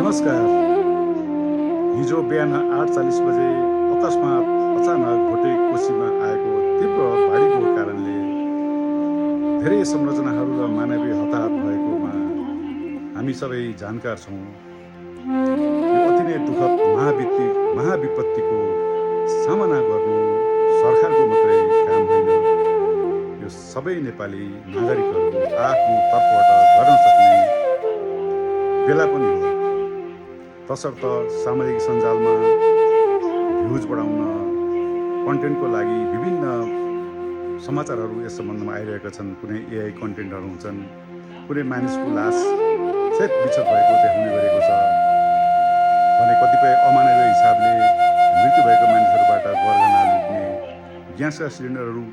नमस्कार। हिजो बिहान 8:40 बजे अकस्मात अचानक भोटे कोशीमा आएको तीव्र बाढीको कारणले धेरै संरचनाहरू र मानवीय हताहत भएकोमा हामी सबै जानकार छौँ। यो अति नै दुःखद महाविपत्तिको सामना गर्नु सरकारको मात्रै काम होइन, यो सबै नेपाली नागरिकहरू आफ्नो तर्फबाट गर्न सक्ने बेला पनि हो। तसर्थ सामाजिक सञ्जालमा भ्युज बढाउन, कन्टेन्टको लागि विभिन्न समाचारहरू यस सम्बन्धमा आइरहेका छन्। कुनै एआई कन्टेन्टहरू हुन्छन्, कुनै मानिसको लास सहित विच्छेद भएको देखाउने गरेको छ भने कतिपय अमानवीय हिसाबले मृत्यु भएको मानिसहरूबाट गरगहना लुट्ने, ग्यासका सिलिन्डरहरू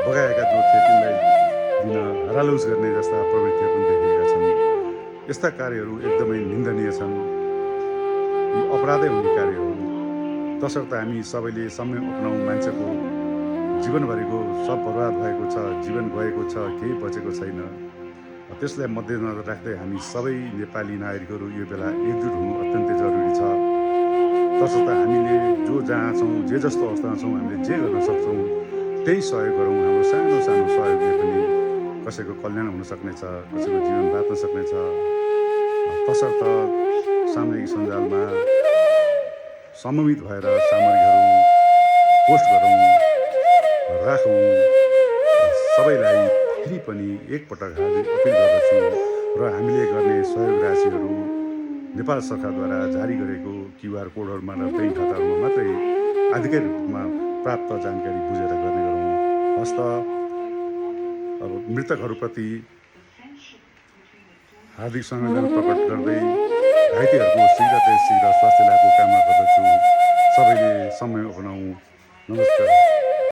बगाएका जो थिए तिनलाई दिन हरालौस गर्ने जस्ता प्रवृत्तिहरू पनि देखिएका छन्। यस्ता कार्यहरू एकदमै निन्दनीय छन्, यी अपराधै हुने कार्यहरू। तसर्थ हामी सबैले समय अपनाउँ। मान्छेको जीवनभरिको सब बर्बाद भएको छ, जीवन गएको छ, केही बचेको छैन। त्यसलाई मध्यनजर राख्दै हामी सबै नेपाली नागरिकहरू यो बेला एकजुट हुनु अत्यन्तै जरुरी छ। तसर्थ हामीले जो जहाँ छौँ, जे जस्तो अवस्थामा छौँ, हामीले जे गर्न सक्छौँ त्यही सहयोग गरौँ। हाम्रो सानो सानो सहयोगले पनि कसैको कल्याण हुन सक्नेछ, कसैको जीवन बाँच्न सक्नेछ। तसर्थ सामाजिक सञ्जालमा समन्वित भएर सामग्रीहरू पोस्ट गरौँ, राखौँ। सबैलाई फेरि पनि एकपटक अपिल गर्दछु र हामीले गर्ने सहयोग राशिहरू नेपाल सरकारद्वारा जारी गरेको क्युआर कोडहरूमा र ब्याङ्क खाताहरूमा मात्रै आधिकारिक रूपमा प्राप्त जानकारी बुझेर गर्ने गरौँ। हस्त अब मृतकहरूप्रति हार्दिक संवेदना प्रकट गर्दै घाइतेहरूको शीघ्र स्वास्थ्य लाभको कामना गर्दछु। सबैले समय अपनाऊ। नमस्कार।